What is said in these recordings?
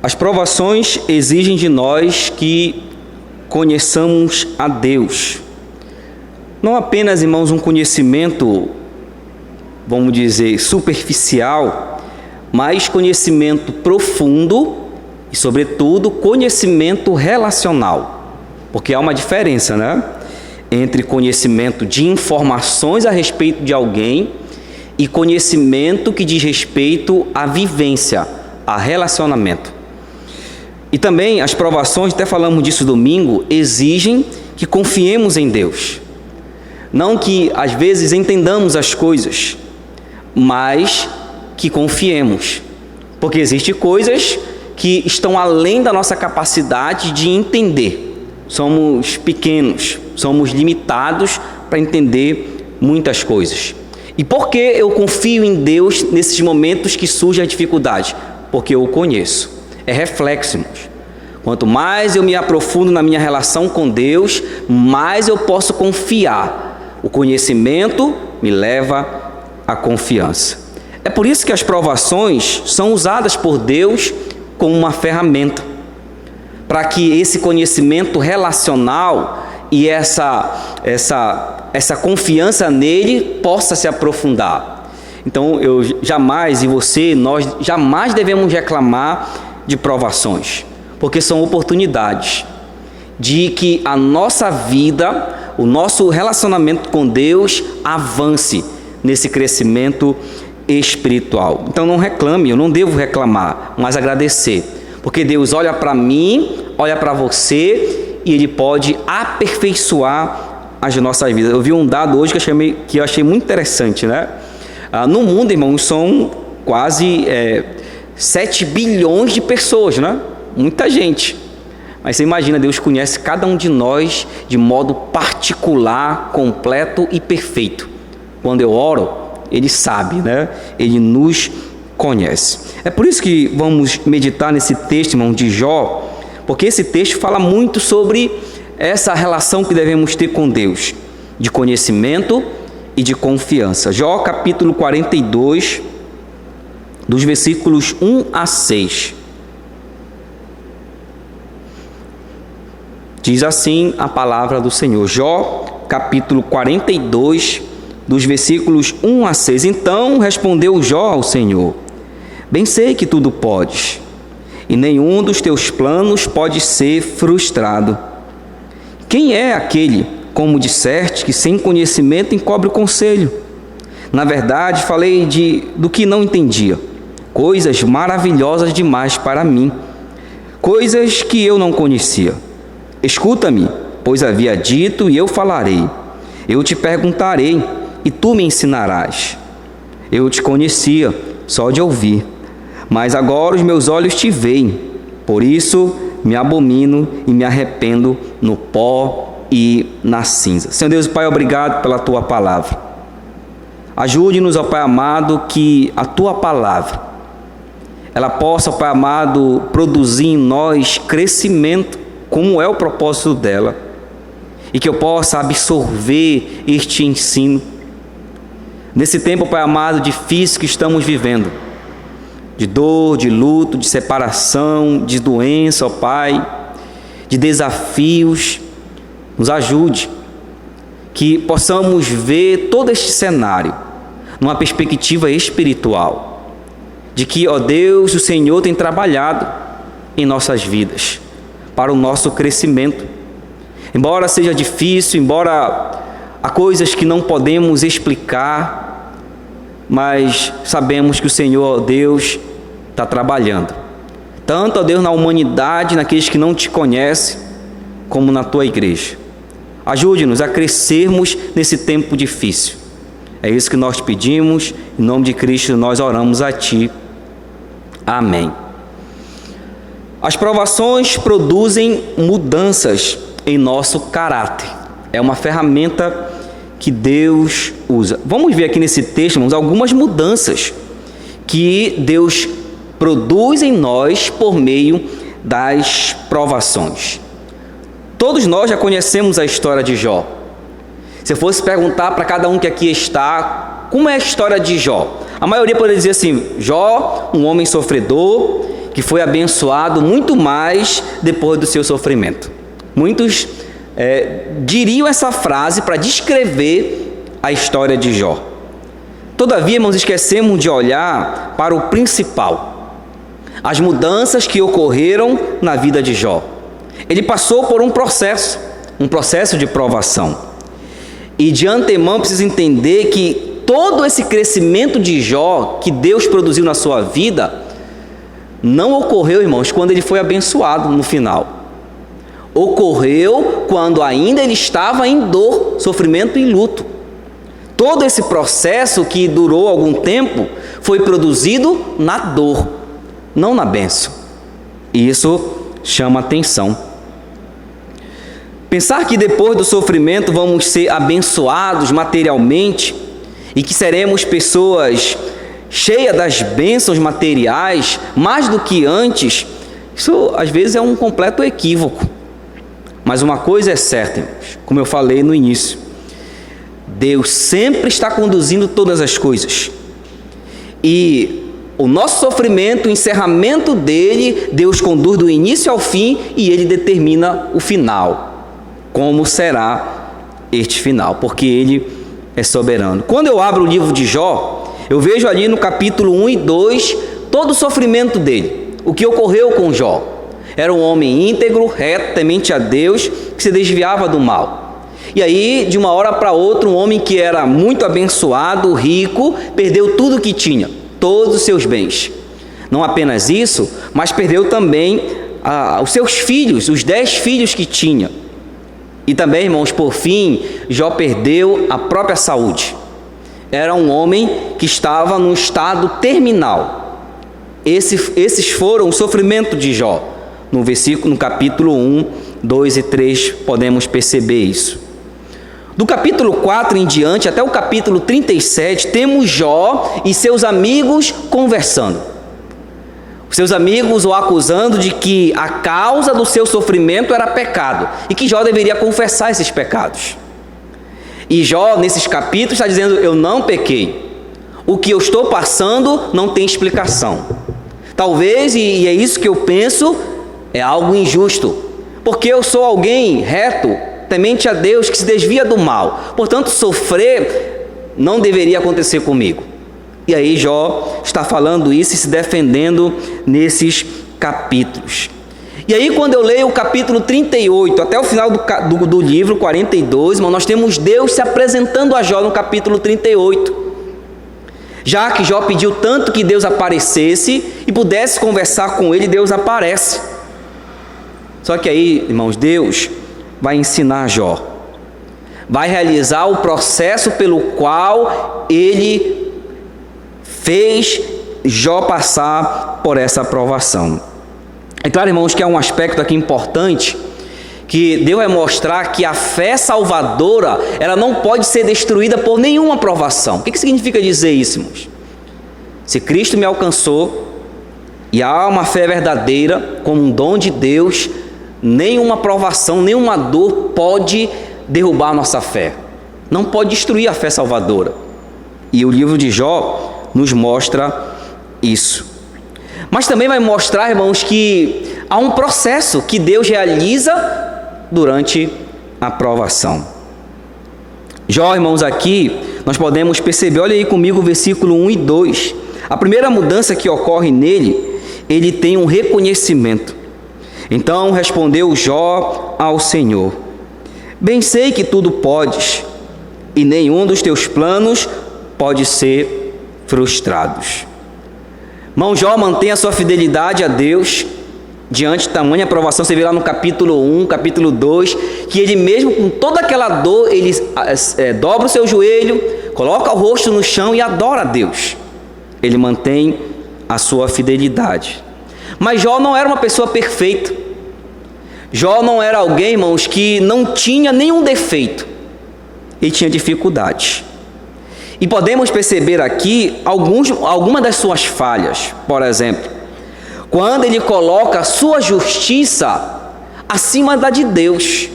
As provações exigem de nós que conheçamos a Deus. Não apenas, irmãos, um conhecimento, vamos dizer, superficial, mas conhecimento profundo e, sobretudo, conhecimento relacional. Porque há uma diferença, né? Entre conhecimento de informações a respeito de alguém e conhecimento que diz respeito à vivência, a relacionamento. E também as provações, até falamos disso domingo, exigem que confiemos em Deus. Não que às vezes entendamos as coisas, mas que confiemos. Porque existem coisas que estão além da nossa capacidade de entender. Somos pequenos, somos limitados para entender muitas coisas. E por que eu confio em Deus nesses momentos que surge a dificuldade? Porque eu o conheço. É reflexo, irmãos. Quanto mais eu me aprofundo na minha relação com Deus, mais eu posso confiar. O conhecimento me leva à confiança. É por isso que as provações são usadas por Deus como uma ferramenta, para que esse conhecimento relacional e essa confiança nele possa se aprofundar. Então, nós jamais devemos reclamar de provações, porque são oportunidades de que a nossa vida, o nosso relacionamento com Deus avance nesse crescimento espiritual. Então não reclame, eu não devo reclamar, mas agradecer, porque Deus olha para mim, olha para você e Ele pode aperfeiçoar as nossas vidas. Eu vi um dado hoje que eu achei muito interessante, né? No mundo, irmãos, são quase 7 bilhões de pessoas, né? Muita gente. Mas você imagina, Deus conhece cada um de nós de modo particular, completo e perfeito. Quando eu oro, Ele sabe, né? Ele nos conhece. É por isso que vamos meditar nesse texto, irmão, de Jó, porque esse texto fala muito sobre essa relação que devemos ter com Deus, de conhecimento e de confiança. Jó, capítulo 42, dos versículos 1 a 6. Diz assim a palavra do Senhor. Jó, capítulo 42, dos versículos 1 a 6. Então respondeu Jó ao Senhor: bem sei que tudo podes, e nenhum dos teus planos pode ser frustrado. Quem é aquele, como disseste, que sem conhecimento encobre o conselho? Na verdade, falei do que não entendia, coisas maravilhosas demais para mim, coisas que eu não conhecia. Escuta-me, pois havia dito, e eu falarei. Eu te perguntarei, e tu me ensinarás. Eu te conhecia só de ouvir, mas agora os meus olhos te veem. Por isso me abomino e me arrependo no pó e na cinza. Senhor Deus, Pai, obrigado pela Tua palavra. Ajude-nos, ó Pai amado, que a Tua palavra, ela possa, ó Pai amado, produzir em nós crescimento, como é o propósito dela, e que eu possa absorver este ensino. Nesse tempo, Pai amado, difícil que estamos vivendo, de dor, de luto, de separação, de doença, ó Pai, de desafios, nos ajude, que possamos ver todo este cenário numa perspectiva espiritual, de que, ó Deus, o Senhor tem trabalhado em nossas vidas, para o nosso crescimento. Embora seja difícil, embora há coisas que não podemos explicar, mas sabemos que o Senhor, ó Deus, está trabalhando. Tanto, ó Deus, na humanidade, naqueles que não te conhecem, como na Tua igreja. Ajude-nos a crescermos nesse tempo difícil. É isso que nós te pedimos, em nome de Cristo nós oramos a Ti. Amém. As provações produzem mudanças em nosso caráter. É uma ferramenta que Deus usa. Vamos ver aqui nesse texto, irmãos, algumas mudanças que Deus produz em nós por meio das provações. Todos nós já conhecemos a história de Jó. Se eu fosse perguntar para cada um que aqui está, como é a história de Jó? A maioria poderia dizer assim: Jó, um homem sofredor, que foi abençoado muito mais depois do seu sofrimento. Muitos diriam essa frase para descrever a história de Jó. Todavia, irmãos, esquecemos de olhar para o principal, as mudanças que ocorreram na vida de Jó. Ele passou por um processo de provação. E de antemão precisa entender que todo esse crescimento de Jó que Deus produziu na sua vida não ocorreu, irmãos, quando ele foi abençoado no final. Ocorreu quando ainda ele estava em dor, sofrimento e luto. Todo esse processo que durou algum tempo foi produzido na dor, não na bênção. E isso chama atenção. Pensar que depois do sofrimento vamos ser abençoados materialmente e que seremos pessoas cheias das bênçãos materiais mais do que antes, isso às vezes é um completo equívoco. Mas uma coisa é certa, irmãos, como eu falei no início, Deus sempre está conduzindo todas as coisas. E o nosso sofrimento, o encerramento dele, Deus conduz do início ao fim e ele determina o final. Como será este final? Porque ele é soberano. Quando eu abro o livro de Jó, eu vejo ali no capítulo 1 e 2 todo o sofrimento dele. O que ocorreu com Jó. Era um homem íntegro, reto, temente a Deus, que se desviava do mal. E aí, de uma hora para outra, um homem que era muito abençoado, rico, perdeu tudo o que tinha, todos os seus bens. Não apenas isso, mas perdeu também os seus filhos, os 10 filhos que tinha. E também, irmãos, por fim, Jó perdeu a própria saúde. Era um homem que estava num estado terminal. Esses foram o sofrimento de Jó. No capítulo 1, 2 e 3, podemos perceber isso. Do capítulo 4 em diante, até o capítulo 37, temos Jó e seus amigos conversando. Seus amigos o acusando de que a causa do seu sofrimento era pecado e que Jó deveria confessar esses pecados. E Jó, nesses capítulos, está dizendo: eu não pequei. O que eu estou passando não tem explicação. Talvez, e é isso que eu penso, é algo injusto, porque eu sou alguém reto, temente a Deus, que se desvia do mal. Portanto, sofrer não deveria acontecer comigo. E aí Jó está falando isso e se defendendo nesses capítulos. E aí, quando eu leio o capítulo 38 até o final do livro 42, irmão, nós temos Deus se apresentando a Jó no capítulo 38. Já que Jó pediu tanto que Deus aparecesse e pudesse conversar com ele, Deus aparece. Só que aí, irmãos, Deus vai ensinar Jó, vai realizar o processo pelo qual ele fez Jó passar por essa provação. É claro, irmãos, que é um aspecto aqui importante, que Deus vai mostrar que a fé salvadora, ela não pode ser destruída por nenhuma provação. O que significa dizer isso, irmãos? Se Cristo me alcançou e há uma fé verdadeira como um dom de Deus, nenhuma provação, nenhuma dor pode derrubar a nossa fé. Não pode destruir a fé salvadora. E o livro de Jó nos mostra isso. Mas também vai mostrar, irmãos, que há um processo que Deus realiza durante a provação. Jó, irmãos, aqui nós podemos perceber, olha aí comigo o versículo 1 e 2. A primeira mudança que ocorre nele, ele tem um reconhecimento. Então respondeu Jó ao Senhor: bem sei que tudo podes, e nenhum dos teus planos pode ser frustrado. Irmão, Jó mantém a sua fidelidade a Deus diante de tamanha provação. Você vê lá no capítulo 1, capítulo 2, que ele mesmo com toda aquela dor, ele dobra o seu joelho, coloca o rosto no chão e adora a Deus. Ele mantém a sua fidelidade. Mas Jó não era uma pessoa perfeita. Jó não era alguém, irmãos, que não tinha nenhum defeito. Ele tinha dificuldades. E podemos perceber aqui algumas das suas falhas. Por exemplo, quando ele coloca a sua justiça acima da de Deus,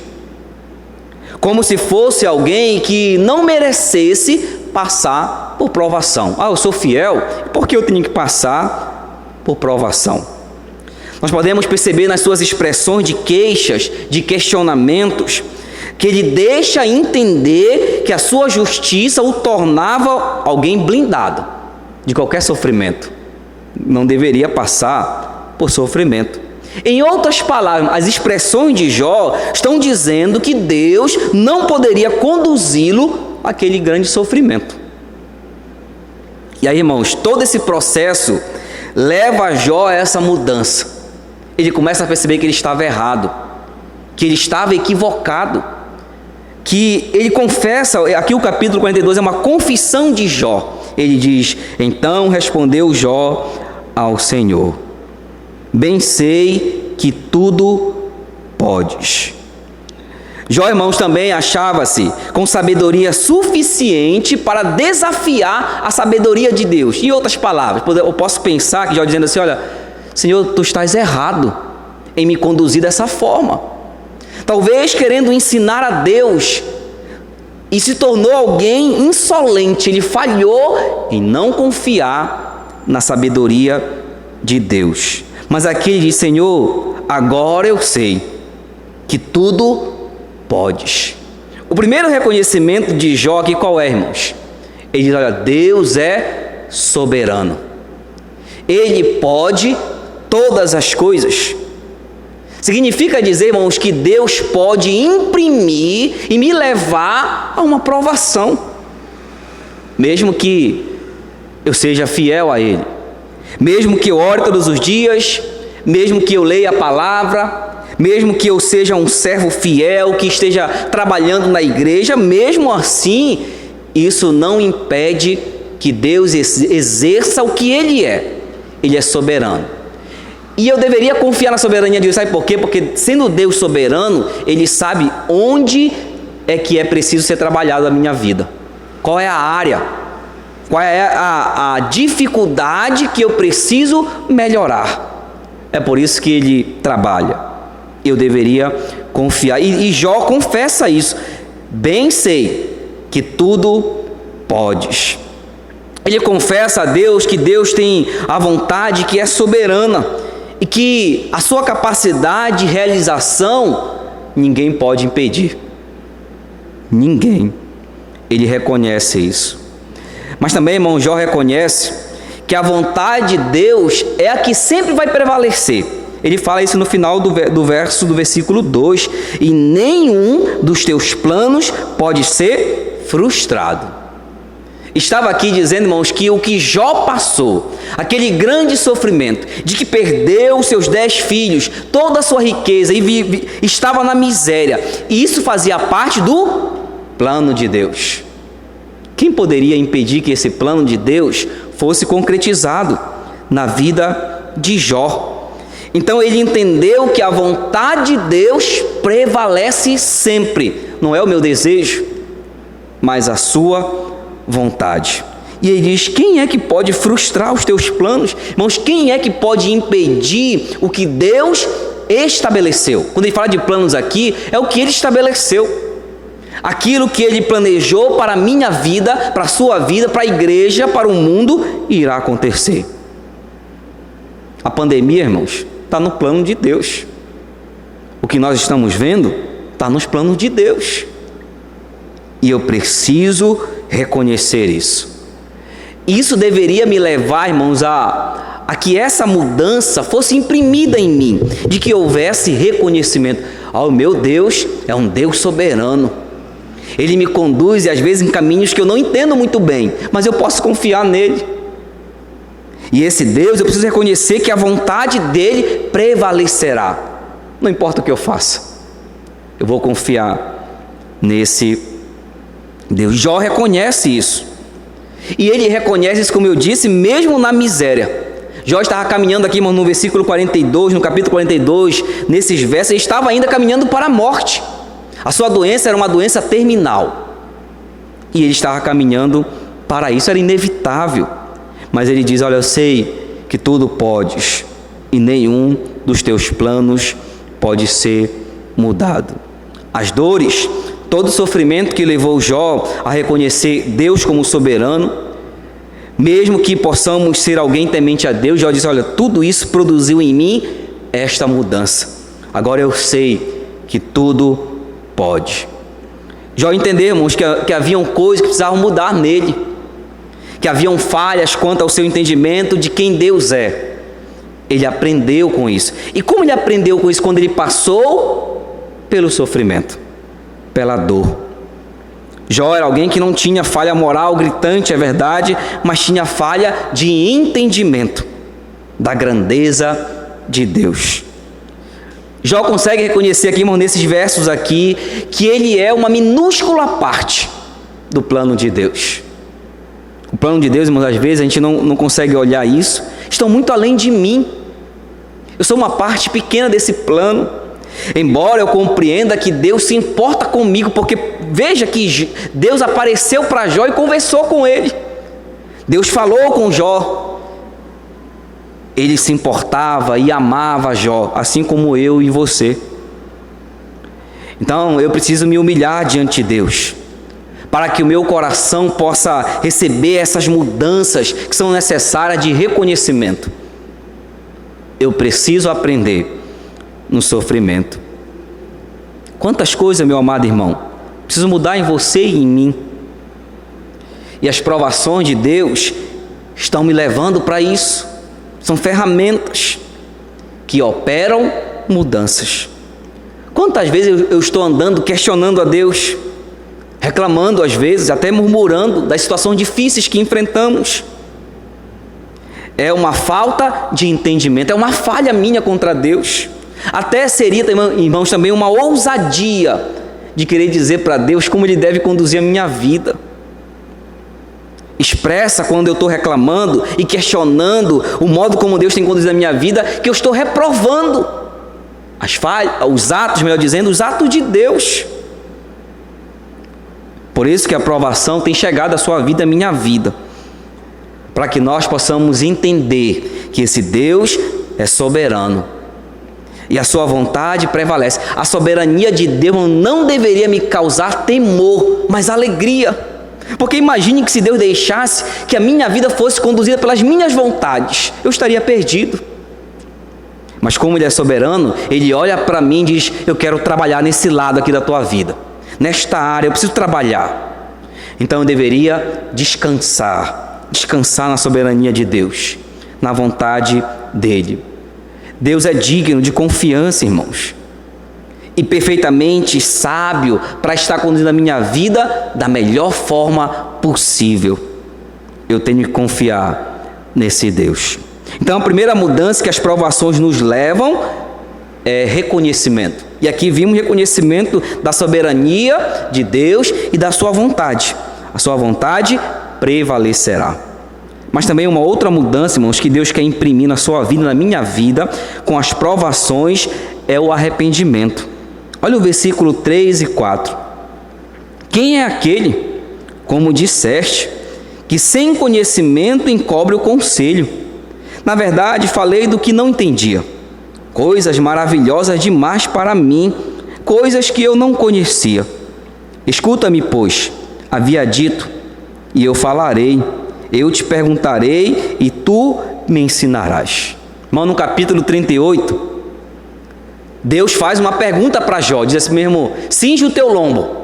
como se fosse alguém que não merecesse passar por provação. Eu sou fiel, por que eu tenho que passar por provação? Nós podemos perceber nas suas expressões de queixas, de questionamentos, que ele deixa entender que a sua justiça o tornava alguém blindado de qualquer sofrimento. Não deveria passar por sofrimento. Em outras palavras, as expressões de Jó estão dizendo que Deus não poderia conduzi-lo àquele grande sofrimento. E aí, irmãos, todo esse processo leva Jó a essa mudança. Ele começa a perceber que ele estava errado, que ele estava equivocado, que ele confessa, aqui o capítulo 42 é uma confissão de Jó. Ele diz: então respondeu Jó ao Senhor: bem sei que tudo podes. Jó, irmãos, também achava-se com sabedoria suficiente para desafiar a sabedoria de Deus. Em outras palavras, eu posso pensar que Jó dizendo assim: olha, Senhor, tu estás errado em me conduzir dessa forma. Talvez querendo ensinar a Deus, e se tornou alguém insolente. Ele falhou em não confiar na sabedoria de Deus. Mas aqui ele diz: Senhor, agora eu sei que tudo podes. O primeiro reconhecimento de Jó aqui qual é, irmãos? Ele diz: olha, Deus é soberano. Ele pode todas as coisas. Significa dizer, irmãos, que Deus pode imprimir e me levar a uma provação, mesmo que eu seja fiel a Ele, mesmo que eu ore todos os dias, mesmo que eu leia a palavra, mesmo que eu seja um servo fiel, que esteja trabalhando na igreja, mesmo assim, isso não impede que Deus exerça o que Ele é. Ele é soberano. E eu deveria confiar na soberania de Deus, sabe por quê? Porque sendo Deus soberano, Ele sabe onde é que é preciso ser trabalhado na minha vida. Qual é a área, qual é a dificuldade que eu preciso melhorar. É por isso que Ele trabalha. Eu deveria confiar. E Jó confessa isso: bem sei que tudo podes. Ele confessa a Deus que Deus tem a vontade que é soberana, e que a sua capacidade de realização ninguém pode impedir. Ninguém. Ele reconhece isso. Mas também, irmão, Jó reconhece que a vontade de Deus é a que sempre vai prevalecer. Ele fala isso no final do versículo 2: e nenhum dos teus planos pode ser frustrado. Estava aqui dizendo, irmãos, que o que Jó passou, aquele grande sofrimento de que perdeu seus 10 filhos, toda a sua riqueza e estava na miséria, e isso fazia parte do plano de Deus. Quem poderia impedir que esse plano de Deus fosse concretizado na vida de Jó? Então ele entendeu que a vontade de Deus prevalece sempre. Não é o meu desejo, mas a sua vontade. E ele diz: quem é que pode frustrar os teus planos? Irmãos, quem é que pode impedir o que Deus estabeleceu? Quando ele fala de planos aqui, é o que Ele estabeleceu. Aquilo que Ele planejou para a minha vida, para a sua vida, para a igreja, para o mundo, irá acontecer. A pandemia, irmãos, está no plano de Deus. O que nós estamos vendo está nos planos de Deus. E eu preciso reconhecer isso. Isso deveria me levar, irmãos, a que essa mudança fosse imprimida em mim, de que houvesse reconhecimento. O meu Deus é um Deus soberano. Ele me conduz, às vezes, em caminhos que eu não entendo muito bem, mas eu posso confiar nele. E esse Deus, eu preciso reconhecer que a vontade dele prevalecerá. Não importa o que eu faça, eu vou confiar nesse Deus. Jó reconhece isso. E ele reconhece isso, como eu disse, mesmo na miséria. Jó estava caminhando aqui, irmão, no versículo 42, no capítulo 42, nesses versos, ele estava ainda caminhando para a morte. A sua doença era uma doença terminal. E ele estava caminhando para isso, era inevitável. Mas ele diz: olha, eu sei que tudo podes, e nenhum dos teus planos pode ser mudado. As dores, todo o sofrimento que levou Jó a reconhecer Deus como soberano, mesmo que possamos ser alguém temente a Deus, Jó diz: olha, tudo isso produziu em mim esta mudança. Agora eu sei que tudo pode. Jó entendeu, irmãos, que haviam coisas que precisavam mudar nele, que haviam falhas quanto ao seu entendimento de quem Deus é. Ele aprendeu com isso. E como ele aprendeu com isso? Quando ele passou pelo sofrimento, pela dor. Jó era alguém que não tinha falha moral gritante, é verdade, mas tinha falha de entendimento da grandeza de Deus. Jó consegue reconhecer aqui, irmão, nesses versos aqui, que ele é uma minúscula parte do plano de Deus. O plano de Deus, irmãos, às vezes a gente não consegue olhar isso, estão muito além de mim. Eu sou uma parte pequena desse plano. Embora eu compreenda que Deus se importa comigo, porque veja que Deus apareceu para Jó e conversou com ele. Deus falou com Jó. Ele se importava e amava Jó, assim como eu e você. Então eu preciso me humilhar diante de Deus, para que o meu coração possa receber essas mudanças que são necessárias de reconhecimento. Eu preciso aprender no sofrimento. Quantas coisas, meu amado irmão, preciso mudar em você e em mim. E as provações de Deus estão me levando para isso. São ferramentas que operam mudanças. Quantas vezes eu estou andando questionando a Deus, reclamando às vezes, até murmurando das situações difíceis que enfrentamos. É uma falta de entendimento, é uma falha minha contra Deus. Até seria, irmãos, também uma ousadia de querer dizer para Deus como Ele deve conduzir a minha vida. Expressa quando eu estou reclamando e questionando o modo como Deus tem conduzido a minha vida, que eu estou reprovando as falhas, os atos, melhor dizendo, os atos de Deus. Por isso que a aprovação tem chegado à sua vida, à minha vida, para que nós possamos entender que esse Deus é soberano e a sua vontade prevalece. A soberania de Deus não deveria me causar temor, mas alegria. Porque imagine que se Deus deixasse que a minha vida fosse conduzida pelas minhas vontades, eu estaria perdido. Mas como Ele é soberano, Ele olha para mim e diz: eu quero trabalhar nesse lado aqui da tua vida, nesta área eu preciso trabalhar. Então eu deveria descansar na soberania de Deus, na vontade dEle. Deus é digno de confiança, irmãos, e perfeitamente sábio para estar conduzindo a minha vida da melhor forma possível. Eu tenho que confiar nesse Deus. Então a primeira mudança que as provações nos levam é reconhecimento. E aqui vimos reconhecimento da soberania de Deus e da sua vontade. A sua vontade prevalecerá. Mas também uma outra mudança, irmãos, que Deus quer imprimir na sua vida, na minha vida, com as provações, é o arrependimento. Olha o versículo 3 e 4. Quem é aquele, como disseste, que sem conhecimento encobre o conselho? Na verdade, falei do que não entendia. Coisas maravilhosas demais para mim, coisas que eu não conhecia. Escuta-me, pois, havia dito, e eu falarei. Eu te perguntarei e tu me ensinarás. Irmão, no capítulo 38, Deus faz uma pergunta para Jó, diz assim mesmo: cinge o teu lombo,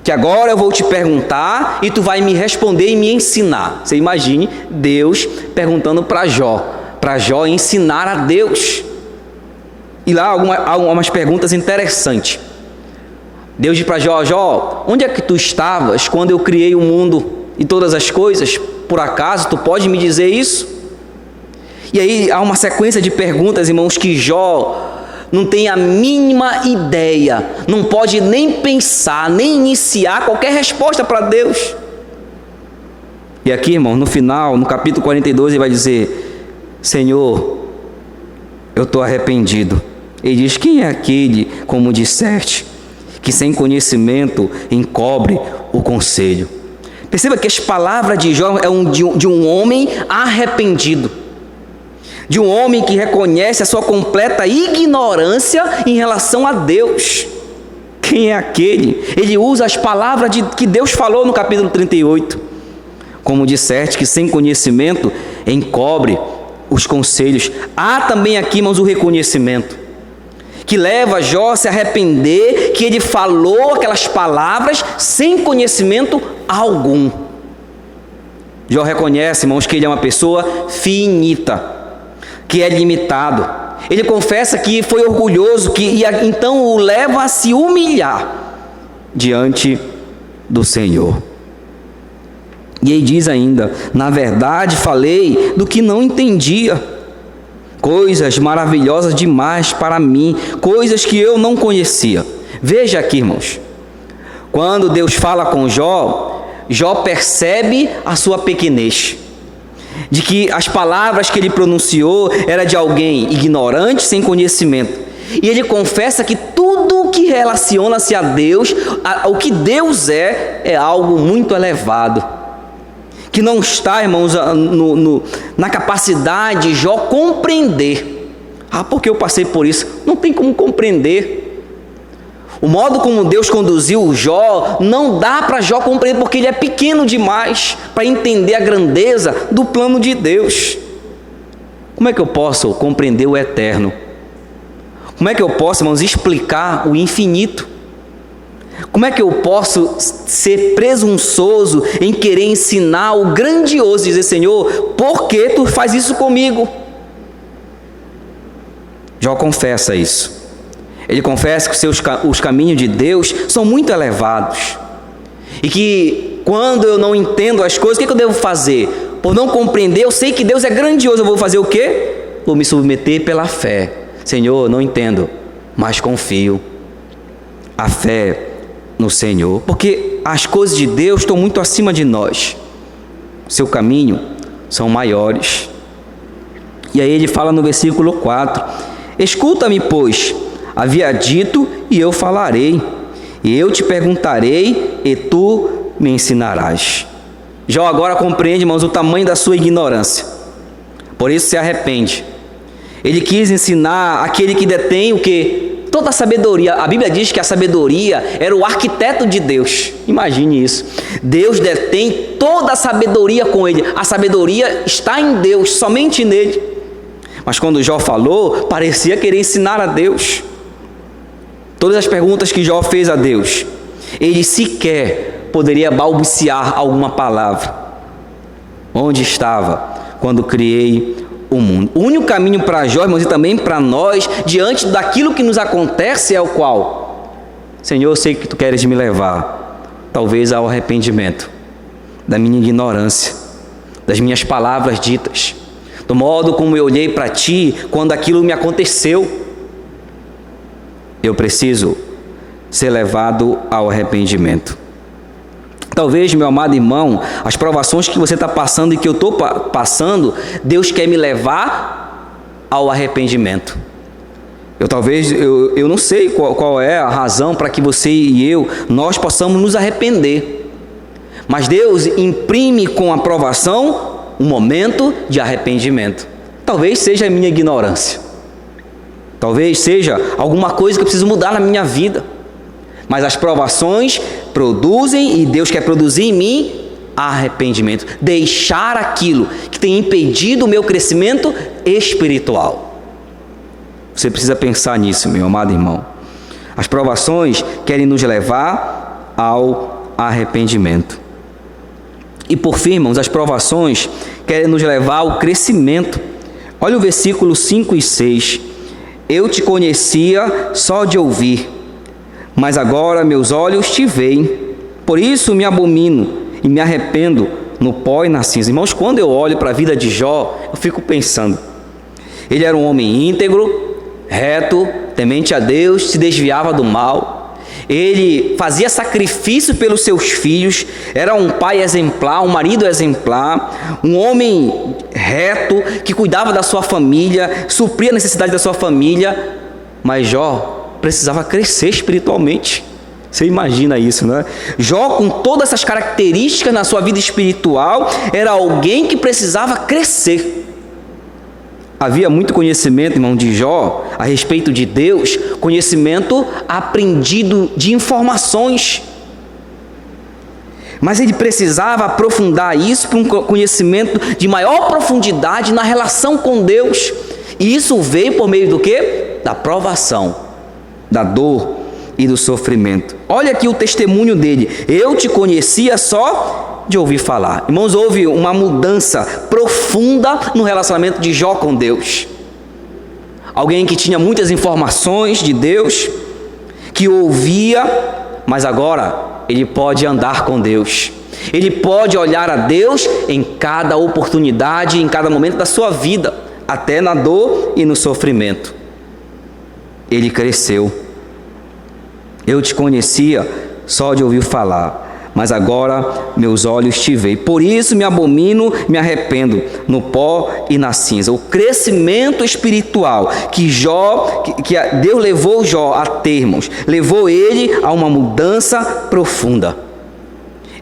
que agora eu vou te perguntar e tu vai me responder e me ensinar. Você imagine Deus perguntando para Jó ensinar a Deus. E lá há algumas perguntas interessantes. Deus diz para Jó: Jó, onde é que tu estavas quando eu criei o mundo e todas as coisas? Por acaso tu pode me dizer isso? E aí há uma sequência de perguntas, irmãos, que Jó não tem a mínima ideia, não pode nem pensar, nem iniciar qualquer resposta para Deus. E aqui, irmão, no final, no capítulo 42, ele vai dizer: Senhor, eu estou arrependido. Ele diz: quem é aquele, como disseste, que sem conhecimento encobre o conselho? Perceba que as palavras de Jó de um homem arrependido, de um homem que reconhece a sua completa ignorância em relação a Deus. Quem é aquele? Ele usa as palavras que Deus falou no capítulo 38. Como disseste, que sem conhecimento encobre os conselhos. Há também aqui, irmãos, o reconhecimento, que leva Jó a se arrepender, que ele falou aquelas palavras sem conhecimento algum. Jó reconhece, irmãos, que ele é uma pessoa finita, que é limitado. Ele confessa que foi orgulhoso, e então o leva a se humilhar diante do Senhor. E ele diz ainda: na verdade falei do que não entendia, coisas maravilhosas demais para mim, coisas que eu não conhecia. Veja aqui, irmãos, quando Deus fala com Jó, Jó percebe a sua pequenez, de que as palavras que ele pronunciou era de alguém ignorante, sem conhecimento. E ele confessa que tudo o que relaciona-se a Deus, o que Deus é algo muito elevado, que não está, irmãos, na capacidade de Jó compreender. Porque eu passei por isso. Não tem como compreender. O modo como Deus conduziu Jó, não dá para Jó compreender, porque ele é pequeno demais para entender a grandeza do plano de Deus. Como é que eu posso compreender o eterno? Como é que eu posso, irmãos, explicar o infinito? Como é que eu posso ser presunçoso em querer ensinar o grandioso, dizer: Senhor, por que tu faz isso comigo? Jó confessa isso. Ele confessa que os caminhos de Deus são muito elevados, e que quando eu não entendo as coisas, o que eu devo fazer? Por não compreender, eu sei que Deus é grandioso, eu vou fazer o quê? Vou me submeter pela fé. Senhor, não entendo, mas confio. A fé no Senhor, porque as coisas de Deus estão muito acima de nós. Seu caminho são maiores. E aí ele fala no versículo 4: escuta-me, pois, havia dito, e eu falarei, e eu te perguntarei, e tu me ensinarás. Jó agora compreende, irmãos, o tamanho da sua ignorância, por isso se arrepende. Ele quis ensinar aquele que detém o quê? Toda a sabedoria. A Bíblia diz que a sabedoria era o arquiteto de Deus. Imagine isso. Deus detém toda a sabedoria com ele. A sabedoria está em Deus, somente nele. Mas quando Jó falou, parecia querer ensinar a Deus. Todas as perguntas que Jó fez a Deus, ele sequer poderia balbuciar alguma palavra. Onde estava quando criei o mundo? O único caminho para Jó, irmãos, e também para nós, diante daquilo que nos acontece, é o qual? Senhor, eu sei que tu queres me levar, talvez ao arrependimento da minha ignorância, das minhas palavras ditas, do modo como eu olhei para ti quando aquilo me aconteceu. Eu preciso ser levado ao arrependimento. Talvez, meu amado irmão, as provações que você está passando e que eu estou passando, Deus quer me levar ao arrependimento. Eu não sei qual é a razão para que você e nós possamos nos arrepender. Mas Deus imprime com a provação um momento de arrependimento. Talvez seja a minha ignorância. Talvez seja alguma coisa que eu preciso mudar na minha vida. Mas as provações produzem, e Deus quer produzir em mim, arrependimento. Deixar aquilo que tem impedido o meu crescimento espiritual. Você precisa pensar nisso, meu amado irmão. As provações querem nos levar ao arrependimento. E por fim, irmãos, as provações querem nos levar ao crescimento. Olha o versículo 5 e 6. Eu te conhecia só de ouvir, mas agora meus olhos te veem. Por isso me abomino e me arrependo no pó e na cinza. Irmãos, quando eu olho para a vida de Jó, eu fico pensando. Ele era um homem íntegro, reto, temente a Deus, se desviava do mal. Ele fazia sacrifício pelos seus filhos, era um pai exemplar, um marido exemplar, um homem reto, que cuidava da sua família, supria a necessidade da sua família. Mas Jó precisava crescer espiritualmente. Você imagina isso, né? Jó, com todas essas características na sua vida espiritual, era alguém que precisava crescer. Havia muito conhecimento, irmão, de Jó a respeito de Deus, conhecimento aprendido de informações. Mas ele precisava aprofundar isso para um conhecimento de maior profundidade na relação com Deus. E isso veio por meio do quê? Da provação, da dor e do sofrimento. Olha aqui o testemunho dele. Eu te conhecia só de ouvir falar. Irmãos, houve uma mudança profunda no relacionamento de Jó com Deus. Alguém que tinha muitas informações de Deus, que ouvia, mas agora ele pode andar com Deus. Ele pode olhar a Deus em cada oportunidade, em cada momento da sua vida, até na dor e no sofrimento. Ele cresceu. Eu te conhecia só de ouvir falar, mas agora meus olhos te veem. Por isso me abomino, me arrependo no pó e na cinza. O crescimento espiritual que Deus levou Jó a termos, levou ele a uma mudança profunda.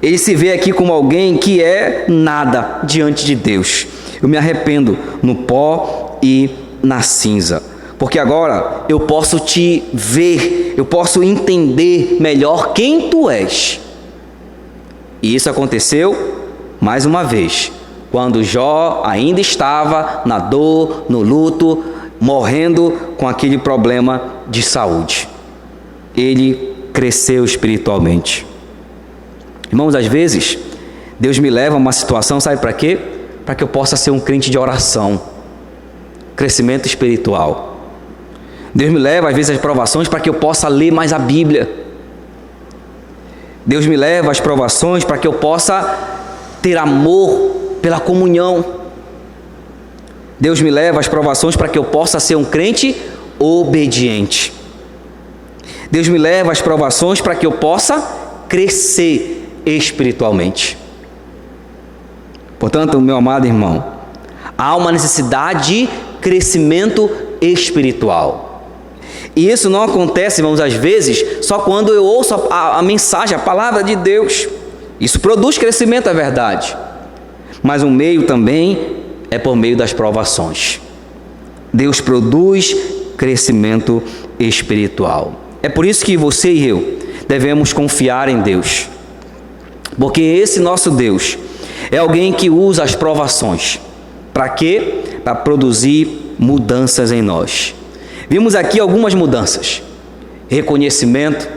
Ele se vê aqui como alguém que é nada diante de Deus. Eu me arrependo no pó e na cinza, porque agora eu posso te ver, eu posso entender melhor quem tu és. E isso aconteceu, mais uma vez, quando Jó ainda estava na dor, no luto, morrendo com aquele problema de saúde. Ele cresceu espiritualmente. Irmãos, às vezes, Deus me leva a uma situação, sabe para quê? Para que eu possa ser um crente de oração, crescimento espiritual. Deus me leva, às vezes, às provações para que eu possa ler mais a Bíblia. Deus me leva às provações para que eu possa ter amor pela comunhão. Deus me leva às provações para que eu possa ser um crente obediente. Deus me leva às provações para que eu possa crescer espiritualmente. Portanto, meu amado irmão, há uma necessidade de crescimento espiritual. E isso não acontece, irmãos, às vezes, só quando eu ouço a mensagem, a palavra de Deus. Isso produz crescimento, é verdade. Mas o meio também é por meio das provações. Deus produz crescimento espiritual. É por isso que você e eu devemos confiar em Deus. Porque esse nosso Deus é alguém que usa as provações. Para quê? Para produzir mudanças em nós. Vimos aqui algumas mudanças. Reconhecimento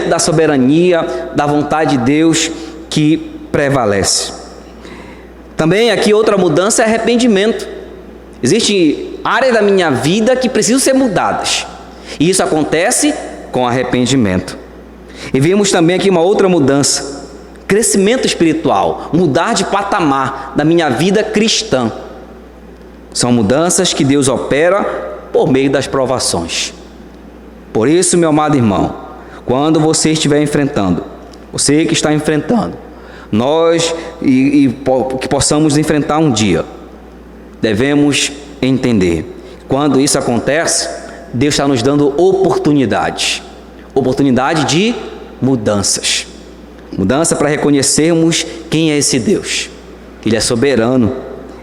da soberania, da vontade de Deus que prevalece. Também aqui outra mudança é arrependimento. Existem áreas da minha vida que precisam ser mudadas. E isso acontece com arrependimento. E vimos também aqui uma outra mudança. Crescimento espiritual, mudar de patamar da minha vida cristã. São mudanças que Deus opera por meio das provações. Por isso, meu amado irmão, quando você estiver enfrentando, você que está enfrentando, nós que possamos enfrentar um dia, devemos entender, quando isso acontece, Deus está nos dando oportunidade de mudanças. Mudança para reconhecermos quem é esse Deus, que Ele é soberano.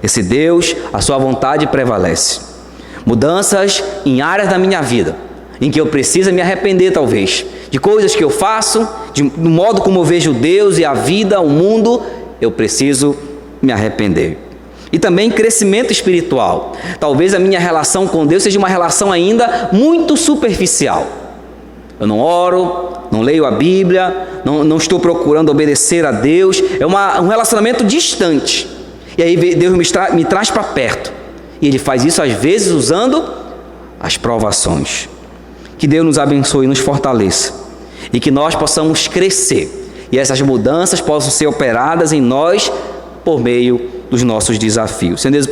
Esse Deus, a sua vontade prevalece. Mudanças em áreas da minha vida, em que eu preciso me arrepender talvez, de coisas que eu faço, do modo como eu vejo Deus e a vida, o mundo, eu preciso me arrepender. E também crescimento espiritual. Talvez a minha relação com Deus seja uma relação ainda muito superficial. Eu não oro, não leio a Bíblia, não estou procurando obedecer a Deus, é um relacionamento distante. E aí Deus me traz para perto. E Ele faz isso às vezes usando as provações. Que Deus nos abençoe e nos fortaleça. E que nós possamos crescer. E essas mudanças possam ser operadas em nós por meio dos nossos desafios. Senhor Deus,